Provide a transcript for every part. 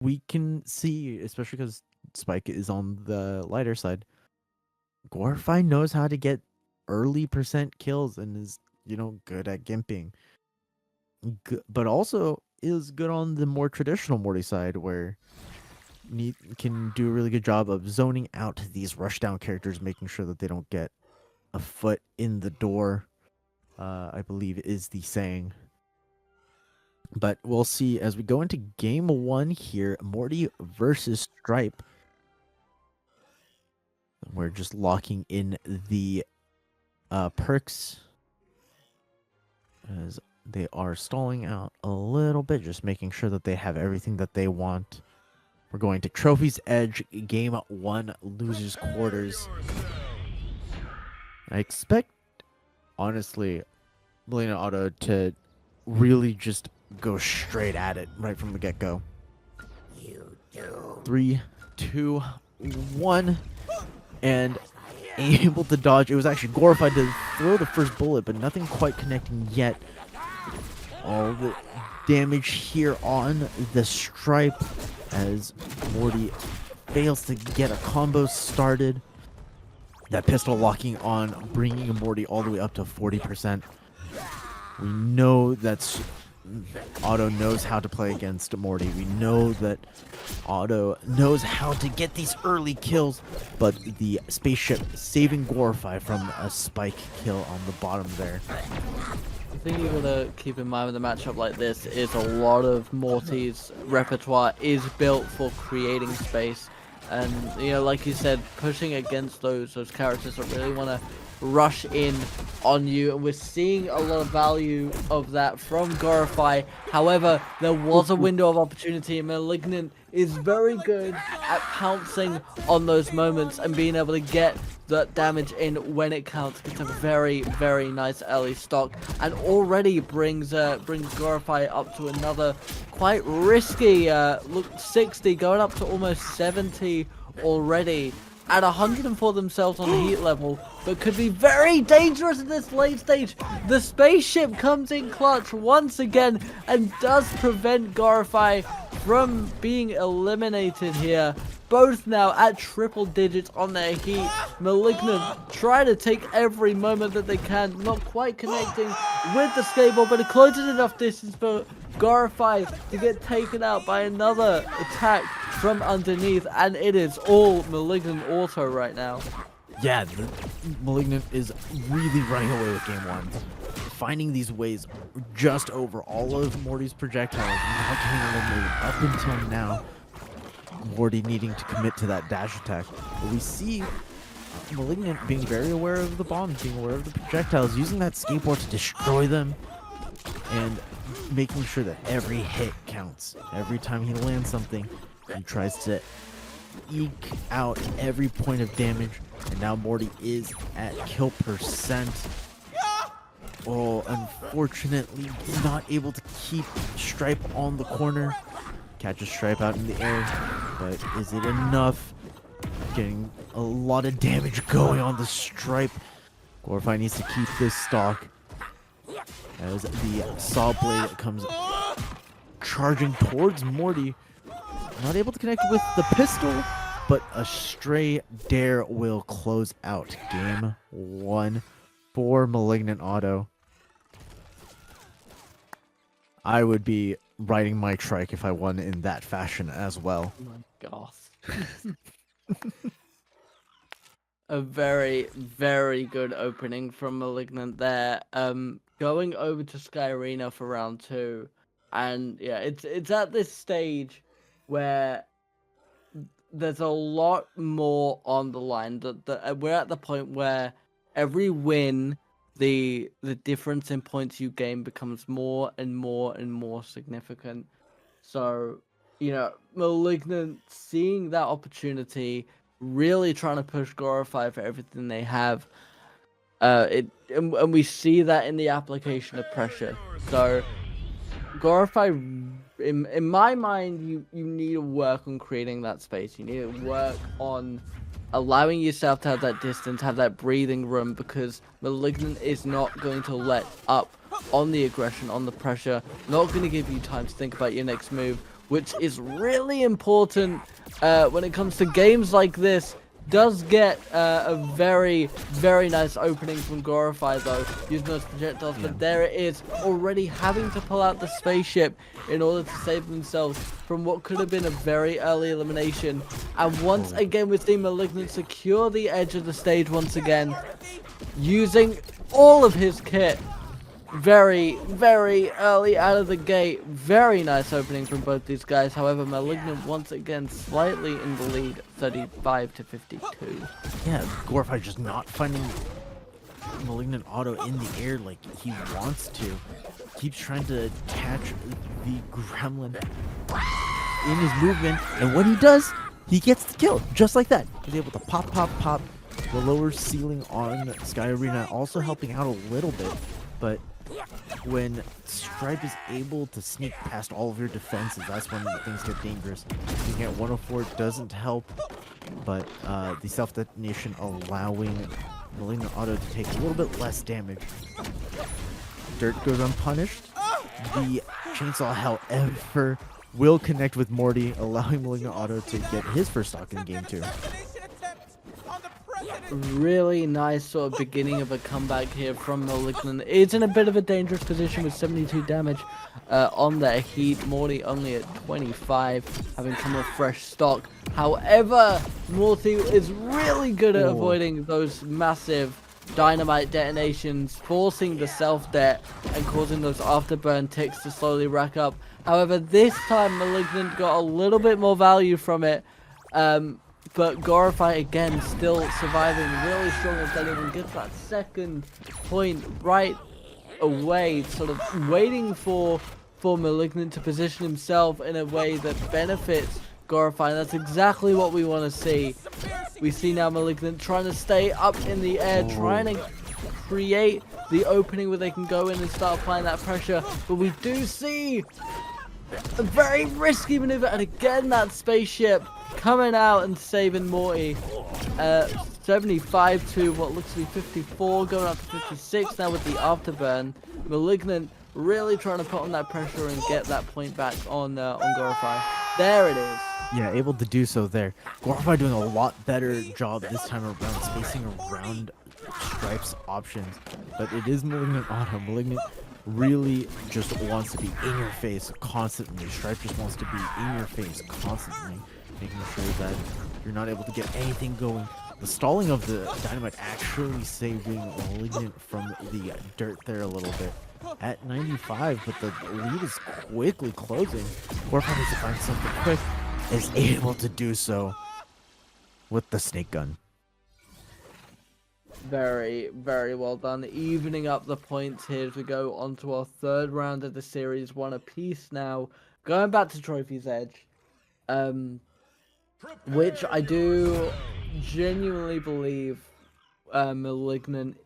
we can see, especially because Spike is on the lighter side, Gorifye knows how to get early percent kills and is, good at gimping. But also is good on the more traditional Morty side where can do a really good job of zoning out these rushdown characters, making sure that they don't get a foot in the door, I believe is the saying. But we'll see as we go into game 1 here, Morty versus Stripe. We're just locking in the perks as they are stalling out a little bit, just making sure that they have everything that they want. We're going to Trophy's Edge, game 1, losers quarters. I expect, honestly, MalignantAuto to really just go straight at it right from the get-go. 3, 2, 1, and able to dodge. It was actually Gorifye to throw the first bullet, but nothing quite connecting yet. All the damage here on the Stripe as Morty fails to get a combo started. That pistol locking on, bringing Morty all the way up to 40%. We know that's Auto knows how to play against Morty. We know that Auto knows how to get these early kills, but the spaceship saving Gorifye from a spike kill on the bottom there. The thing you gotta keep in mind with a matchup like this is a lot of Morty's repertoire is built for creating space. And, like you said, pushing against those characters that really want to rush in on you, and we're seeing a lot of value of that from Gorifye. However, there was a window of opportunity, and Malignant is very good at pouncing on those moments and being able to get that damage in when it counts. Gets a very, very nice early stock, and already brings Gorifye up to another quite risky look, 60, going up to almost 70 already. At 104 themselves on heat level, but could be very dangerous in this late stage. The spaceship comes in clutch once again and does prevent Gorifye from being eliminated here. Both now at triple digits on their heat. Malignant try to take every moment that they can, not quite connecting with the skateboard, but it closes enough distance for Gorifye to get taken out by another attack from underneath, and it is all MalignantAuto right now. Yeah, Malignant is really running away with game 1. Finding these ways just over all of Morty's projectiles, not getting eliminated up until now. Morty needing to commit to that dash attack. But we see Malignant being very aware of the bombs, being aware of the projectiles, using that skateboard to destroy them, and making sure that every hit counts. Every time he lands something, he tries to eke out every point of damage. And now Morty is at kill percent. Oh, unfortunately, not able to keep Stripe on the corner. Catches Stripe out in the air, but is it enough? Getting a lot of damage going on the Stripe. Gorifye needs to keep this stock as the saw blade comes charging towards Morty. Not able to connect with the pistol, but a stray dare will close out game 1 for MalignantAuto. I would be riding my trike if I won in that fashion as well. Oh my god. A very, very good opening from Malignant there. Going over to Sky Arena for round 2. And yeah, it's at this stage where there's a lot more on the line. We're at the point where every win, the difference in points you gain becomes more and more and more significant. So, Malignant seeing that opportunity, really trying to push Gorifye for everything they have. And we see that in the application of pressure. So Gorifye, in my mind, you need to work on creating that space. You need to work on allowing yourself to have that distance, have that breathing room, because Malignant is not going to let up on the aggression, on the pressure, not going to give you time to think about your next move. which is really important when it comes to games like this. Does get a very, very nice opening from Gorifye though, using those projectiles, but there it is, already having to pull out the spaceship in order to save themselves from what could have been a very early elimination. And once again, we're seeing Malignant secure the edge of the stage once again, using all of his kit. Very, very early out of the gate. Very nice opening from both these guys. However, Malignant once again slightly in the lead, 35 to 52. Yeah, Gorifye just not finding MalignantAuto in the air like he wants to. Keeps trying to catch the gremlin in his movement, and when he does, he gets the kill, just like that. He's able to pop the lower ceiling on Sky Arena, also helping out a little bit, but when Stripe is able to sneak past all of your defenses, that's when things get dangerous. Being at 104 doesn't help, but the self-detonation allowing MalignantAuto to take a little bit less damage. Dirt goes unpunished. The chainsaw, however, will connect with Morty, allowing MalignantAuto to get his first stock in the game too. Really nice sort of beginning of a comeback here from Malignant. It's in a bit of a dangerous position with 72 damage on their heat. Morty only at 25, having come off fresh stock. However, Morty is really good at avoiding those massive dynamite detonations, forcing the self-det and causing those afterburn ticks to slowly rack up. However, this time Malignant got a little bit more value from it. But Gorifye again still surviving really strong as anyone, gets that second point right away, sort of waiting for Malignant to position himself in a way that benefits Gorifye. That's exactly what we want to see. We see now Malignant trying to stay up in the air, trying to create the opening where they can go in and start applying that pressure. But we do see a very risky maneuver, and again that spaceship coming out and saving Morty. 75 to what looks to be 54, going up to 56 now with the afterburn. Malignant really trying to put on that pressure and get that point back on Gorifye. There it is. Yeah, able to do so there. Gorifye doing a lot better job this time around, spacing around Stripe's options. But it is MalignantAuto. Malignant really just wants to be in your face constantly. Stripe just wants to be in your face constantly, making sure that you're not able to get anything going. The stalling of the dynamite actually saving Malignant from the dirt there a little bit. At 95, but the lead is quickly closing. Gorifye needs to find something quick, is able to do so with the snake gun. Very, very well done. Evening up the points here as we go on to our third round of the series. One apiece now. Going back to Trophy's Edge. Which I do genuinely believe Malignant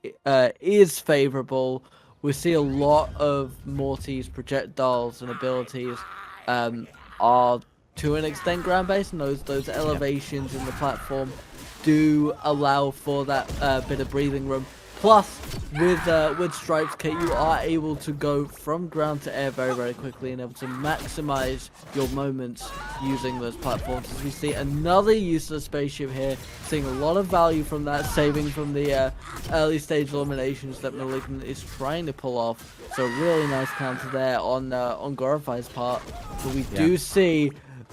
is favorable. We see a lot of Morty's projectiles and abilities are to an extent ground-based, and those elevations in the platform do allow for that bit of breathing room. Plus, with Stripe's kit, you are able to go from ground to air very, very quickly and able to maximize your moments using those platforms. As we see another use of the spaceship here, seeing a lot of value from that, saving from the early stage eliminations that Malignant is trying to pull off. So really nice counter there on Gorifye's part. But we do see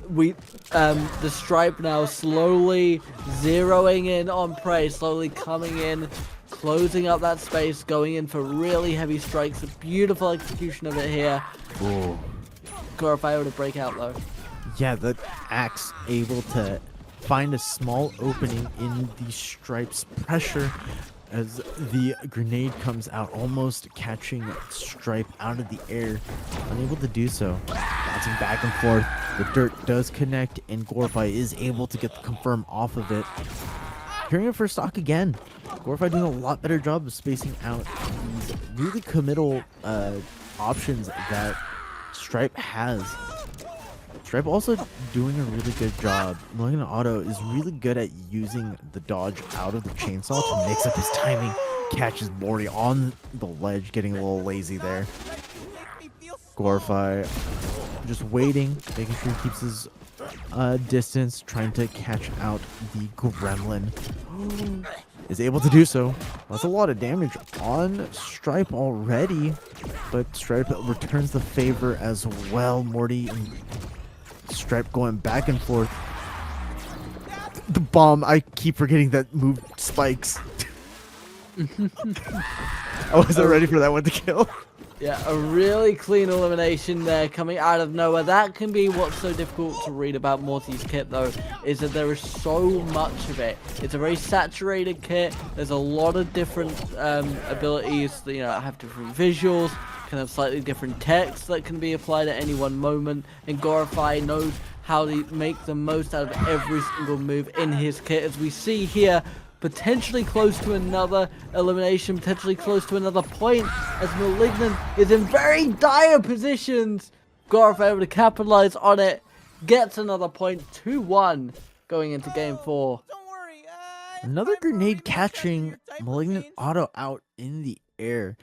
the Stripe now slowly zeroing in on prey, slowly coming in, closing up that space, going in for really heavy strikes. A beautiful execution of it here. Ooh. Gorifye able to break out though. Yeah, the axe able to find a small opening in the Stripe's pressure as the grenade comes out, almost catching Stripe out of the air. Unable to do so. Bouncing back and forth. The dirt does connect, and Gorifye is able to get the confirm off of it. Carrying it for stock again. Gorifye doing a lot better job of spacing out these really committal options that Stripe has. Stripe also doing a really good job. MalignantAuto is really good at using the dodge out of the chainsaw to mix up his timing. Catches Morty on the ledge, getting a little lazy there. Gorifye just waiting, making sure he keeps his distance, trying to catch out the gremlin. Is able to do so. That's a lot of damage on Stripe already, but Stripe returns the favor as well. Morty and Stripe going back and forth. The bomb, I keep forgetting that move spikes. I wasn't ready for that one to kill. Yeah, a really clean elimination there coming out of nowhere. That can be what's so difficult to read about Morty's kit, though, is that there is so much of it. It's a very saturated kit. There's a lot of different abilities that, have different visuals, can have slightly different text that can be applied at any one moment. And Gorifye knows how to make the most out of every single move in his kit, as we see here. Potentially close to another elimination, potentially close to another point, as Malignant is in very dire positions. Gorifye able to capitalize on it, gets another point, 2-1 going into game 4. Another grenade catching MalignantAuto out in the air.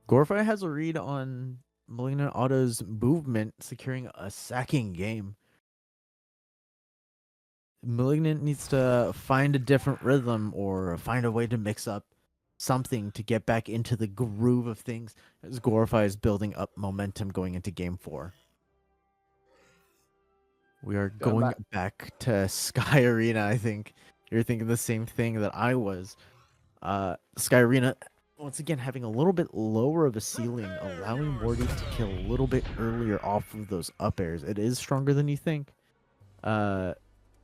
Gorifye has a read on MalignantAuto's movement, securing a sacking game. Malignant needs to find a different rhythm or find a way to mix up something to get back into the groove of things, as Gorifye is building up momentum going into game 4. We are going back to Sky Arena. I think you're thinking the same thing that I was. Sky Arena, once again, having a little bit lower of a ceiling, allowing Morty to kill a little bit earlier off of those up airs. It is stronger than you think.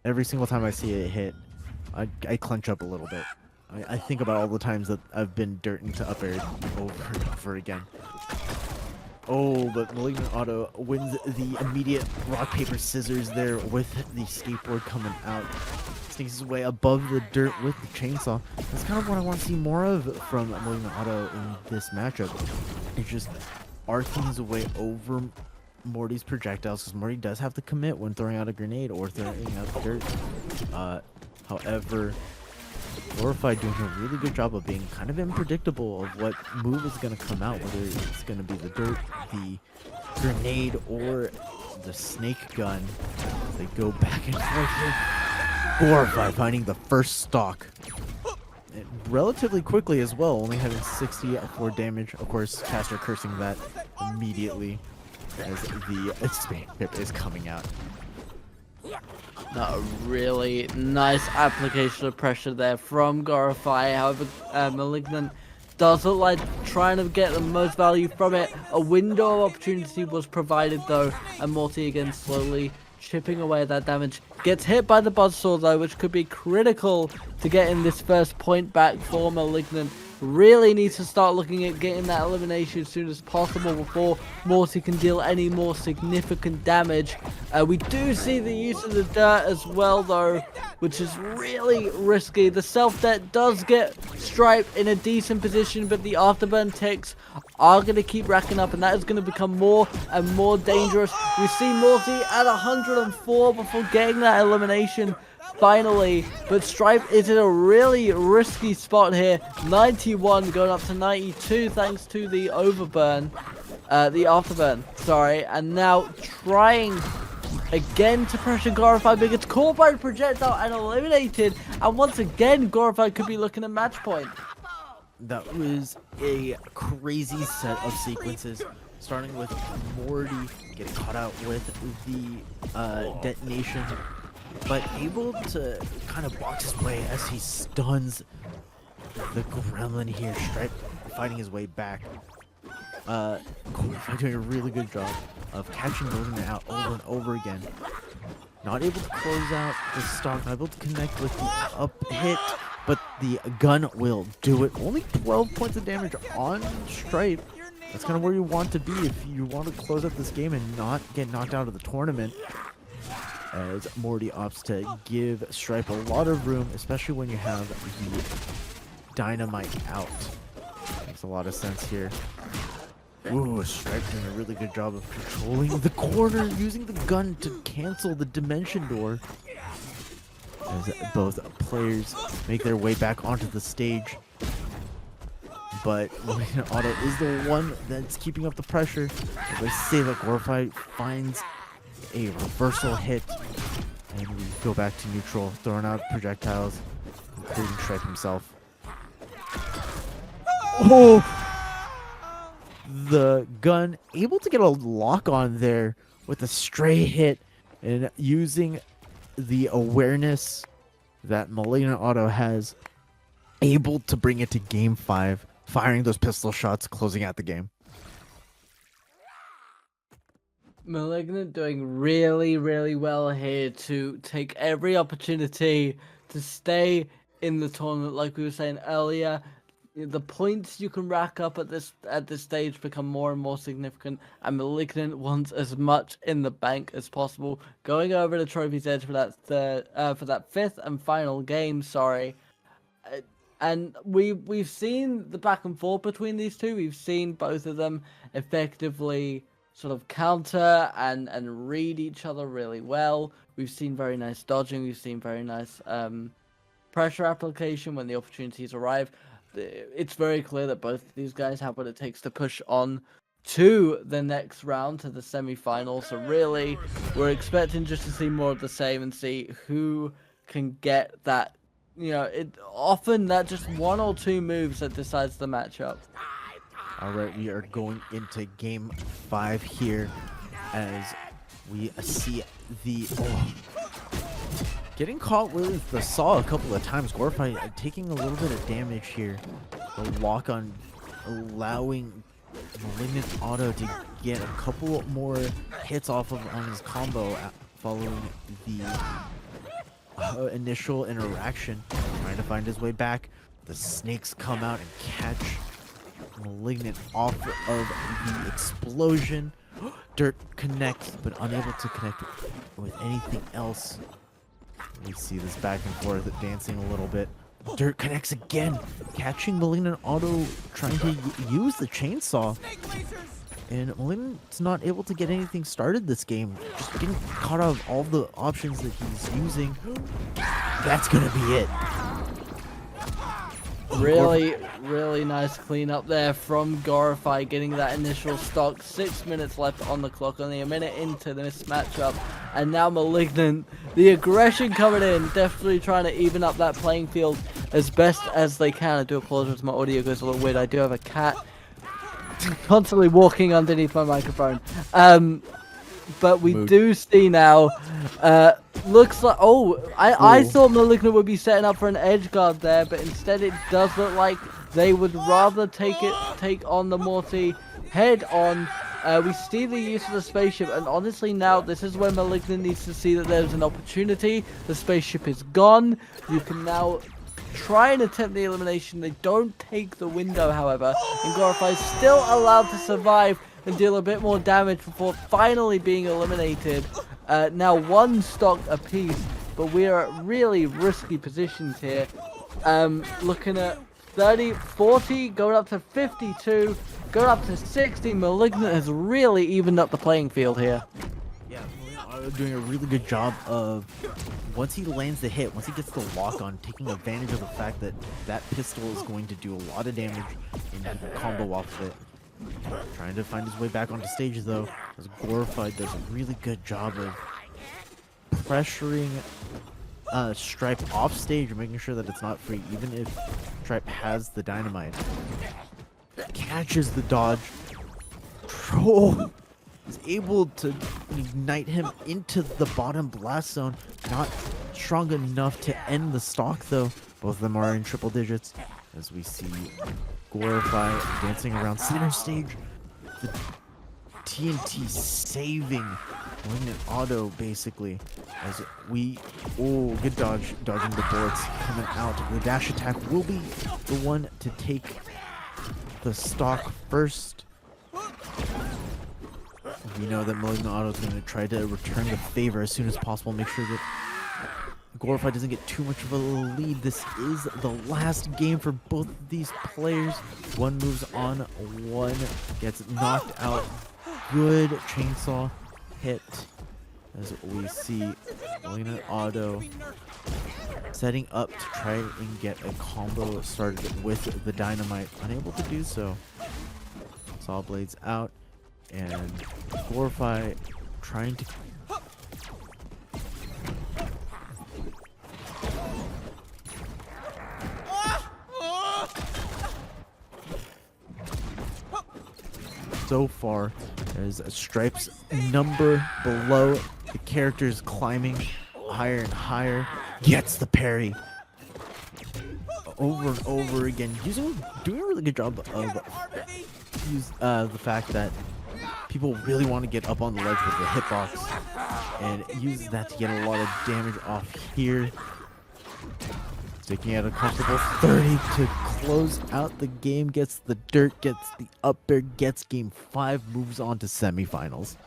Every single time I see it hit, I clench up a little bit. I think about all the times that I've been dirt into up air over and over again. Oh, but MalignantAuto wins the immediate rock, paper, scissors there with the skateboard coming out. Sneaks his way above the dirt with the chainsaw. That's kind of what I want to see more of from MalignantAuto in this matchup. It's just arcing his way over Morty's projectiles, because Morty does have to commit when throwing out a grenade or throwing out dirt. However, Gorifye doing a really good job of being kind of unpredictable of what move is going to come out, whether it's going to be the dirt, the grenade, or the snake gun. They go back and forth here. Gorifye finding the first stock. And relatively quickly as well, only having 64 damage. Of course, Caster cursing that immediately as the expand pip is coming out. A really nice application of pressure there from Gorifye. However, Malignant does look like trying to get the most value from it. A window of opportunity was provided though, and Morty again slowly chipping away at that damage. Gets hit by the buzzsaw though, which could be critical to getting this first point back for Malignant. Really needs to start looking at getting that elimination as soon as possible before Morty can deal any more significant damage. We do see the use of the dirt as well though, which is really risky. The self-debt does get Stripe in a decent position, but the afterburn ticks are going to keep racking up, and that is going to become more and more dangerous. We see Morty at 104 before getting that elimination finally, but Stripe is in a really risky spot here. 91 going up to 92 thanks to the overburn, the afterburn, sorry, and now trying again to pressure Gorifye, but gets caught by the projectile and eliminated, and once again Gorifye could be looking at match point. That was a crazy set of sequences, starting with Morty getting caught out with the detonation, but able to kind of box his way as he stuns the gremlin here. Stripe fighting his way back. Gorifye doing a really good job of catching Malignant out over and over again. Not able to close out the stock, not able to connect with the up hit, but the gun will do it. Only 12 points of damage on Stripe. That's kind of where you want to be if you want to close out this game and not get knocked out of the tournament, as Morty opts to give Stripe a lot of room, especially when you have the dynamite out. Makes a lot of sense here. Ooh, Stripe doing a really good job of controlling the corner, using the gun to cancel the dimension door, as both players make their way back onto the stage. but MalignantAuto is the one that's keeping up the pressure. As I say that, Gorifye finds a reversal hit, and we go back to neutral, throwing out projectiles, including Stripe himself. Oh! The gun able to get a lock on there with a stray hit, and using the awareness that MalignantAuto has, able to bring it to game 5, firing those pistol shots, closing out the game. Malignant doing really, really well here to take every opportunity to stay in the tournament. Like we were saying earlier, the points you can rack up at this stage become more and more significant, and Malignant wants as much in the bank as possible. Going over the trophy's edge for that fifth and final game. And we've seen the back and forth between these two. We've seen both of them effectively sort of counter and read each other really well. We've seen very nice dodging. We've seen very nice pressure application when the opportunities arrive. It's very clear that both of these guys have what it takes to push on to the next round, to the semi-final. So really, we're expecting just to see more of the same and see who can get that. Often that just one or two moves that decides the matchup. All right, we are going into game 5 here as we see the getting caught with the saw a couple of times. Gorifye taking a little bit of damage here. The lock on allowing MalignantAuto to get a couple more hits off of on his combo following the initial interaction, trying to find his way back. The snakes come out and catch Malignant off of the explosion. Dirt connects, but unable to connect with anything else. We see this back and forth dancing a little bit. Dirt connects again, catching MalignantAuto trying to use the chainsaw. And Malignant's not able to get anything started this game. Just getting caught out of all the options that he's using. That's gonna be it. Really, really nice cleanup there from Gorifye, getting that initial stock. 6 minutes left on the clock, only a minute into this matchup. And now Malignant, the aggression coming in, definitely trying to even up that playing field as best as they can. I do apologize, my audio goes a little weird. I do have a cat constantly walking underneath my microphone. But we do see now, looks like, I thought Malignant would be setting up for an edge guard there, but instead it does look like they would rather take on the Morty head on. We see the use of the spaceship, and honestly now this is where Malignant needs to see that there's an opportunity. The spaceship is gone. You can now try and attempt the elimination. They don't take the window, however, and Gorifye is still allowed to survive and deal a bit more damage before finally being eliminated. Now one stock apiece, but we are at really risky positions here. Looking at 30, 40, going up to 52, going up to 60. Malignant has really evened up the playing field here. Yeah, MalignantAuto doing a really good job of, once he lands the hit, once he gets the lock on, taking advantage of the fact that that pistol is going to do a lot of damage and combo off of it. Trying to find his way back onto stage though, as Gorifye does a really good job of pressuring Stripe off stage and making sure that it's not free, even if Stripe has the dynamite. Catches the dodge. Is able to ignite him into the bottom blast zone. Not strong enough to end the stock though. Both of them are in triple digits, as we see Gorifye dancing around center stage. The TNT saving MalignantAuto basically, as we good dodging the bullets coming out. The dash attack will be the one to take the stock first. We know that MalignantAuto is going to try to return the favor as soon as possible, make sure that Gorifye doesn't get too much of a lead. This is the last game for both of these players. One moves on, one gets knocked out. Good chainsaw hit, as we see MalignantAuto setting up to try and get a combo started with the dynamite. Unable to do so. Saw blades out, and Gorifye trying to. So far, there's a Stripes number below. The character is climbing higher and higher. Gets the parry. Over and over again. Doing a really good job of the fact that people really want to get up on the ledge with the hitbox. And use that to get a lot of damage off here. Taking out a comfortable 30 to close out the game. Gets the dirt, gets the up air, gets game 5, moves on to semifinals.